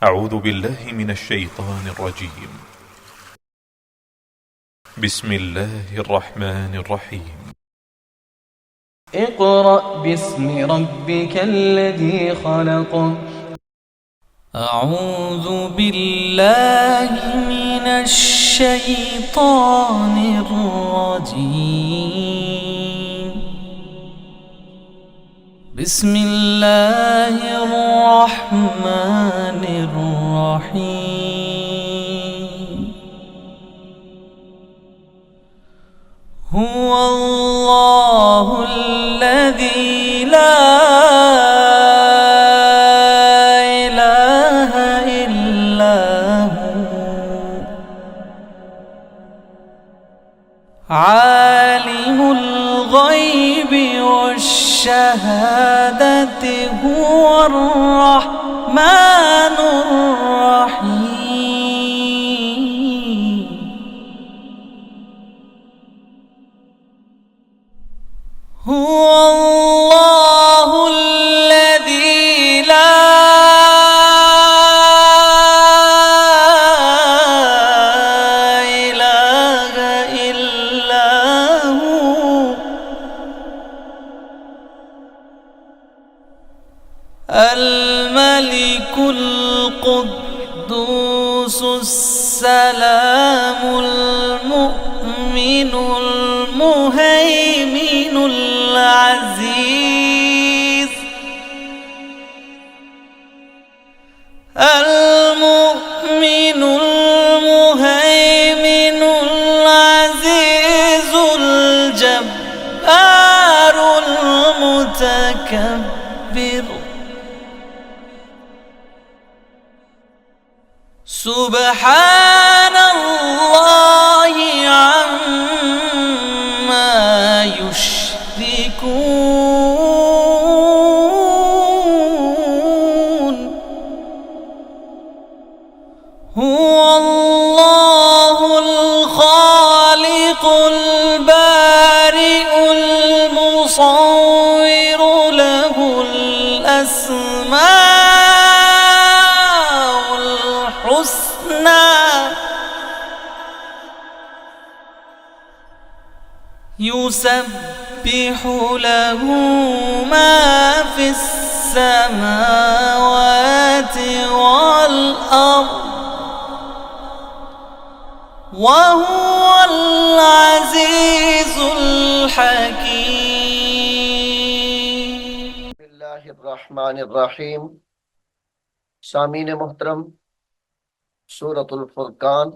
أعوذ بالله من الشيطان الرجيم. بسم الله الرحمن الرحيم. اقرأ باسم ربك الذي خلق. أعوذ بالله من الشيطان الرجيم. بسم الله الرحمن الرحيم. هو الله الذي لا إله إلا هو عالم الغيب والشهادة هو الرحمن الرحيم. هو الله الذي لا إله إلا هو الملك القدوس السلام المؤمن المهيمن العزيز المؤمن المهيمن العزيز الجبار المتكبر. سبحان الله عما يشركون. هو الله الخالق البارئ المصور له الأسماء الحسنى يسبح له ما في السماوات والأرض وهو العزيز الحكيم. بسم الله الرحمن الرحیم. سامعین محترم، سورۃ الفرقان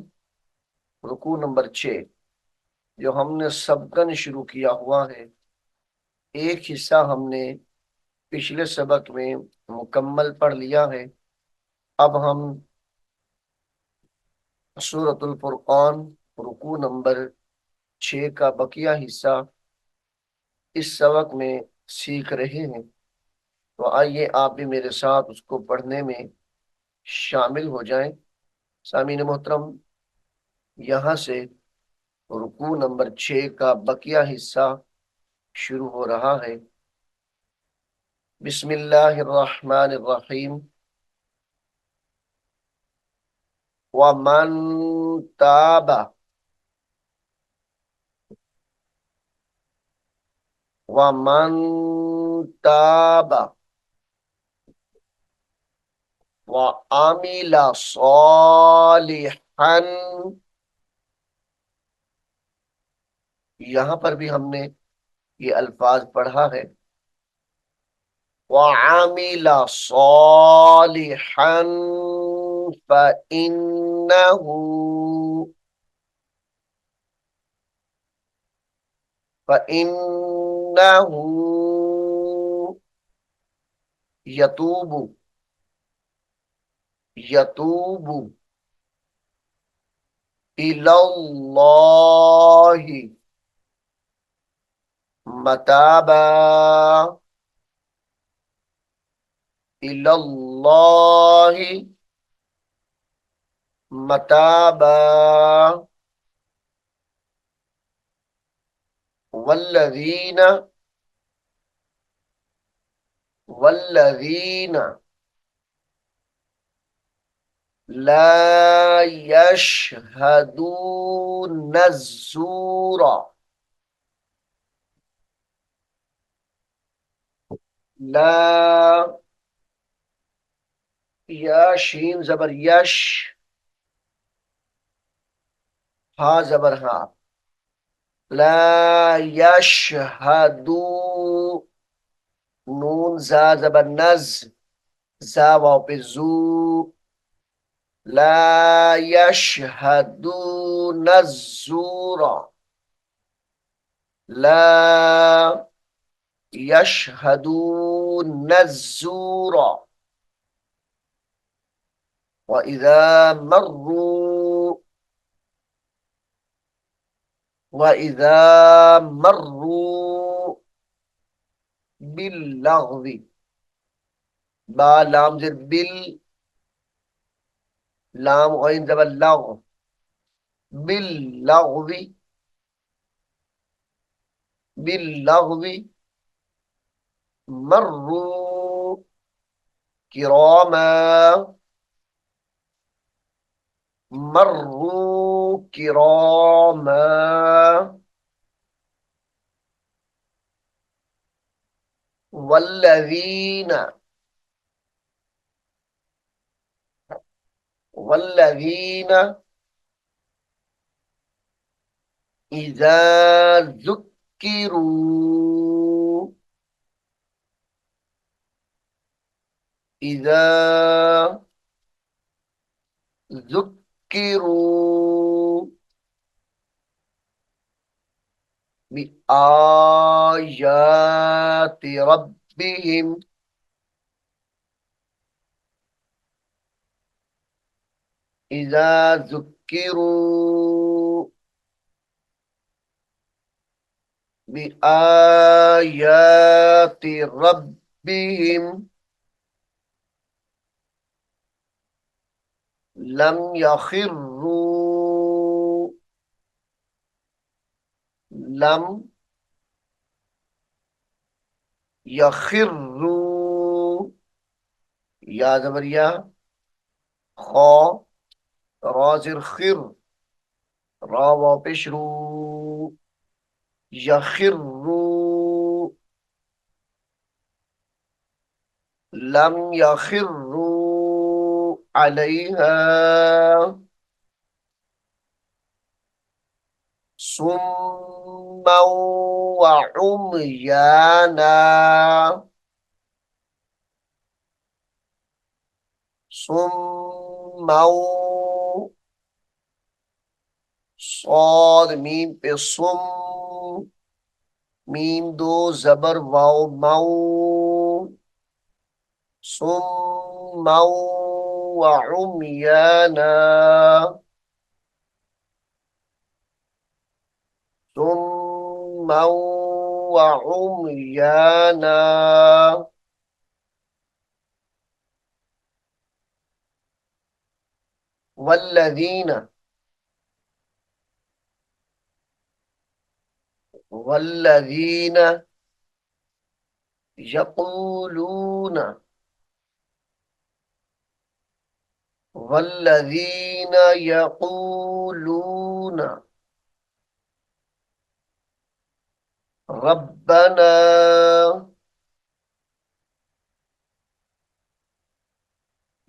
رکوع نمبر 6 جو ہم نے سبقن شروع کیا ہوا ہے، ایک حصہ ہم نے پچھلے سبق میں مکمل پڑھ لیا ہے۔ اب ہم سورۃ الفرقان رکوع نمبر 6 کا بقیہ حصہ اس سبق میں سیکھ رہے ہیں، تو آئیے آپ بھی میرے ساتھ اس کو پڑھنے میں شامل ہو جائیں۔ سامعین محترم، یہاں سے رکوع نمبر 6 کا بقیہ حصہ شروع ہو رہا ہے۔ بسم اللہ الرحمن الرحیم۔ وَمَن تَابَ وَمَن تَابَ وَعَمِلَ صَالِحًا، یہاں پر بھی ہم نے یہ الفاظ پڑھا ہے، وَعَمِلَ صَالِحًا فَإِنَّهُ يتوب إلى الله متابا إلى الله متابا والذين ला यशहदून ज़ूरा। ला, या शीन जबर यश, हा जबर हा। ला यशहदू, नून जा जबर नज, जा वाव पे जू। ला यशहदून ज़ूरा। ला यशहदून ज़ूरा। वइज़ा मर्रू, वइज़ा मर्रू बिल्लग़्वी। बा लाम ज़ेर बिल, लाम गैन ज़बर लग़, बिल्लग़्वी, बिल्लग़्वी। मर्रू किरामा, मर्रू किरामा। वल्लज़ीन, वल्लज़ीन इज़ा ज़ुक्किरू, इज़ा ज़ुक्किरू बिआयाति रब्बिहिम, इज़ा ज़ुक्किरू बिआयाति रब्बिहिम लम यखिर्रू, लम यखिर्रू, या जबरिया, खौ, रा ज़ेर खिर, रा वाव पेश रू। यखिर्रू, लम यखिर्रू अलैहा सुम्मा व उमयाना, सुम्मा, सौद मीम पे सुम, मीम दो जबर वाव माऊ, सुम्मा व उमयाना, सुम्मा व उमयाना। वल्लज़ीन, वल्लज़ीन यक़ूलून, वल्लज़ीन यक़ूलून रब्बना,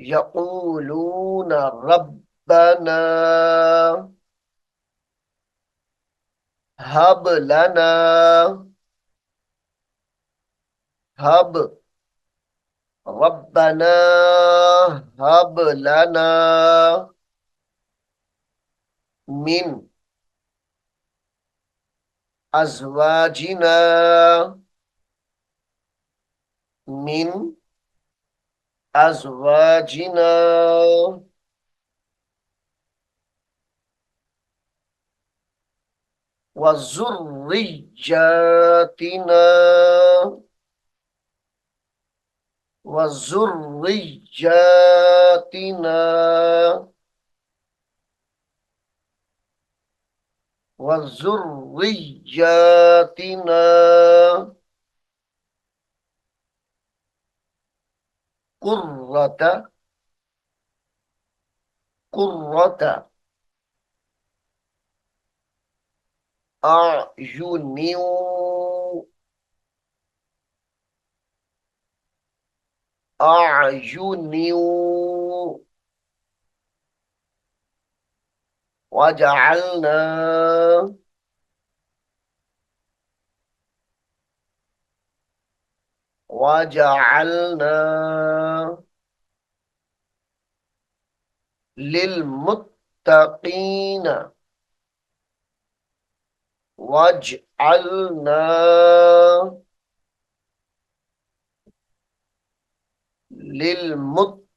यक़ूलून रब्बना हब लना, हब, रब्बना हब लना मिन अज़वाजिना, मिन अज़वाजिना व ज़ुर्रिय्यातिना, व ज़ुर्रिय्यातिना, व ज़ुर्रिय्यातिना कुर्रता, कुर्रता अयुनिन अयुनिन वजअलना वजअलना लिलमुत्तकीन वजअलना लिलमुत्तकीन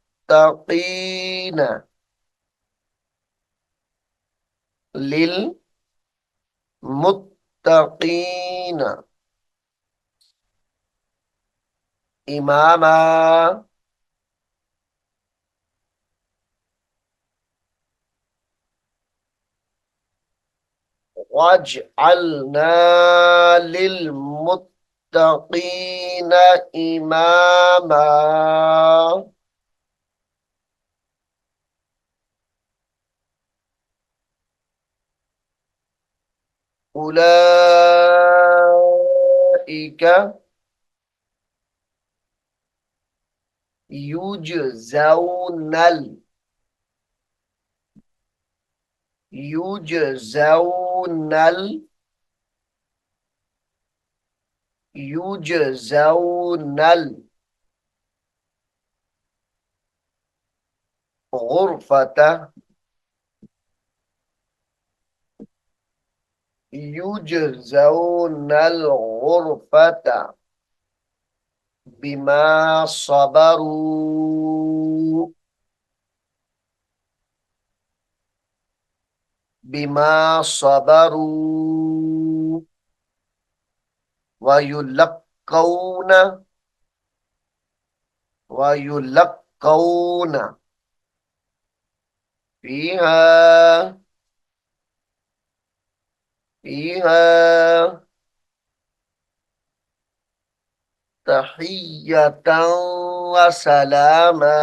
लिलमुत्तकीन इमामा वजअलना लिलमुत्तकीन इमामा उलाइका युजज़ौनल युजज़ौनल युजज़ौनल गुरफता युजज़ौनल गुरफता बिमा सबरू बिमा सबरू वयुलक्कौन वयुलक्कौन फीहा फीहा तहियतन व सलामा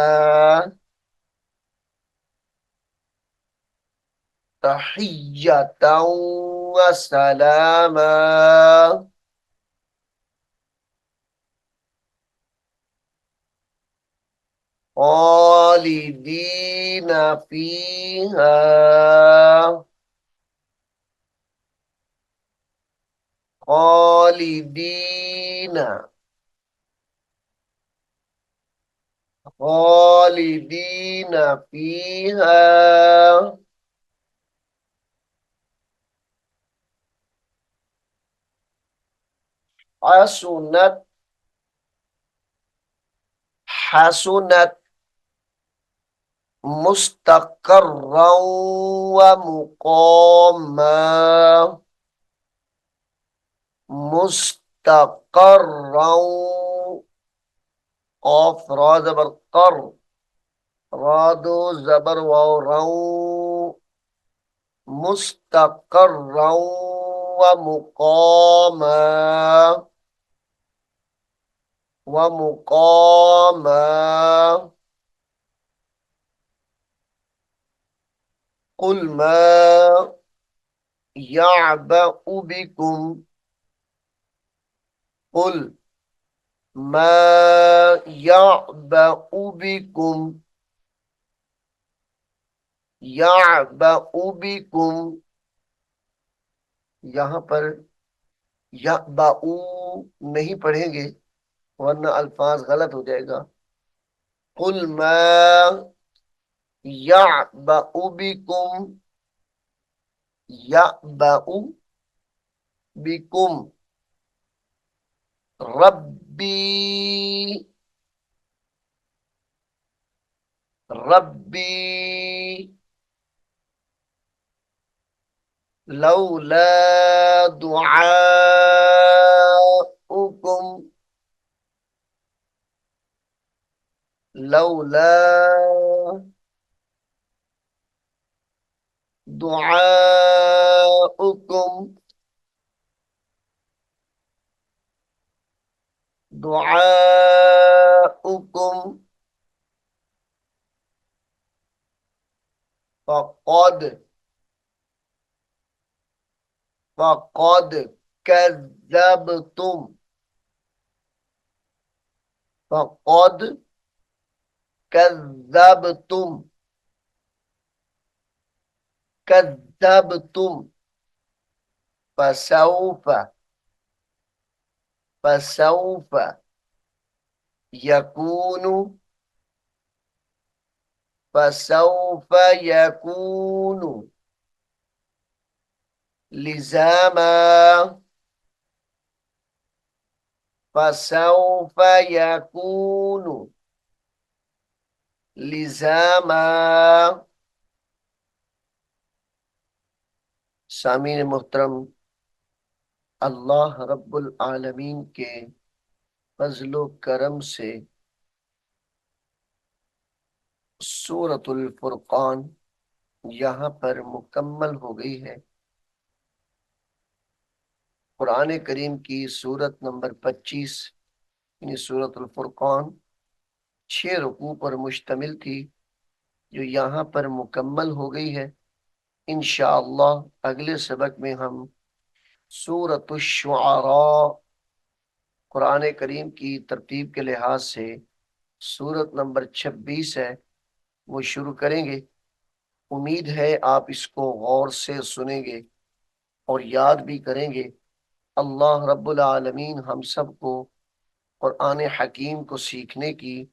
तहियतन व सलामा खालिदीन फीहा खालिदीन खालिदीन फीहा हसुनत हसुनत मुस्तक़र्रन व मुक़ामा मुस्तक़र्रन क़ाफ रा ज़बर क़र रादो ज़बर वाव रऊ मुस्तक़र्रन व मुक़ामा व मुक़ामा कुल मा यअबअु बिकुम कुल मा यअबअु बिकुम यअबअु बिकुम यहाँ पर यअबअु नहीं पढ़ेंगे वरना अल्फाज गलत हो जाएगा। कुल मा यअबअु बिकुम यअबअु बिकुम रब्बी रब्बी लौला दुआउकुम लौला दुआउकुम दुआउकुम फक़द फक़द कज़्ज़बतुम फक़द कज़्ज़बतुम कज़्ज़बतुम फसौफ फसौफ यकूनु फसौफ यकूनु लिज़ामा फसौफ यकूनु लिज़ामा। सामीन मुहतरम, अल्लाह रब्बुल आलमीन के फज़्ल करम से सूरतुल फुरक़ान यहाँ पर मुकम्मल हो गई है। कुरान करीम की सूरत नंबर 25 यानी सूरतुल फुरक़ान 6 रुकू पर मुश्तमिल थी, जो यहाँ पर मुकम्मल हो गई है। इंशाअल्लाह अगले सबक में हम सूरतुश शुआरा कुरान करीम की तरतीब के लिहाज से सूरत नंबर 26 है, वो शुरू करेंगे। उम्मीद है आप इसको गौर से सुनेंगे और याद भी करेंगे। अल्लाह रब्बुल आलमीन हम सबको कुरान हकीम को सीखने की,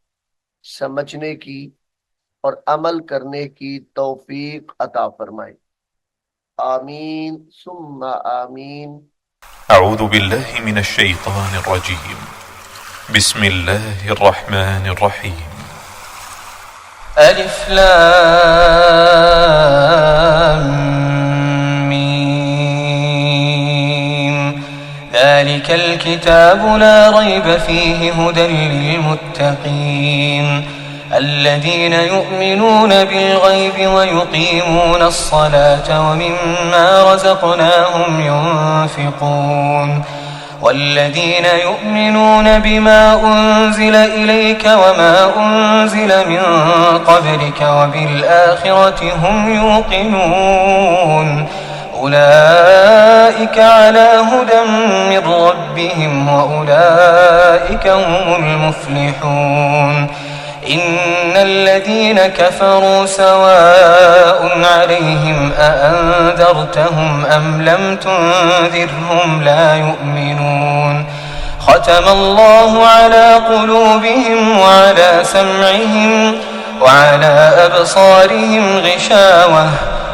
समझने की और अमल करने की तौफीक अता फरमाए। आमीन सुम्मा आमीन। أعوذ بالله من الشيطان الرجيم بسم الله الرحمن الرحيم ألف لام ميم ذلك الكتاب لا ريب فيه هدى للمتقين الذين يؤمنون بالغيب ويقيمون الصلاة ومما رزقناهم ينفقون والذين يؤمنون بما أنزل إليك وما أنزل من قبلك وبالآخرة هم يوقنون أولئك على هدى من ربهم وأولئك هم المفلحون إن الذين كفروا سواء عليهم أأنذرتهم أم لم تنذرهم لا يؤمنون ختم الله على قلوبهم وعلى سمعهم وعلى أبصارهم غشاوة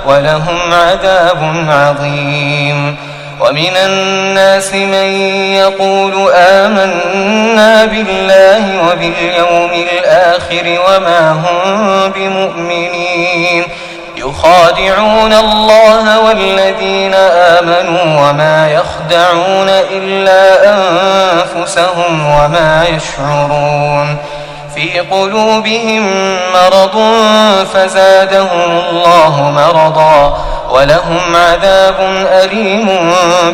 ولهم عذاب عظيم ومن الناس من يقول آمنا بالله وباليوم الآخر وما هم بمؤمنين يخادعون الله والذين آمنوا وما يخدعون إلا أنفسهم وما يشعرون في قلوبهم مرض فزادهم الله مرضا ولهم عذاب أليم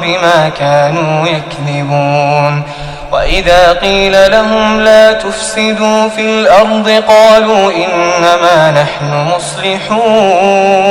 بما كانوا يكذبون وإذا قيل لهم لا تفسدوا في الأرض قالوا إنما نحن مصلحون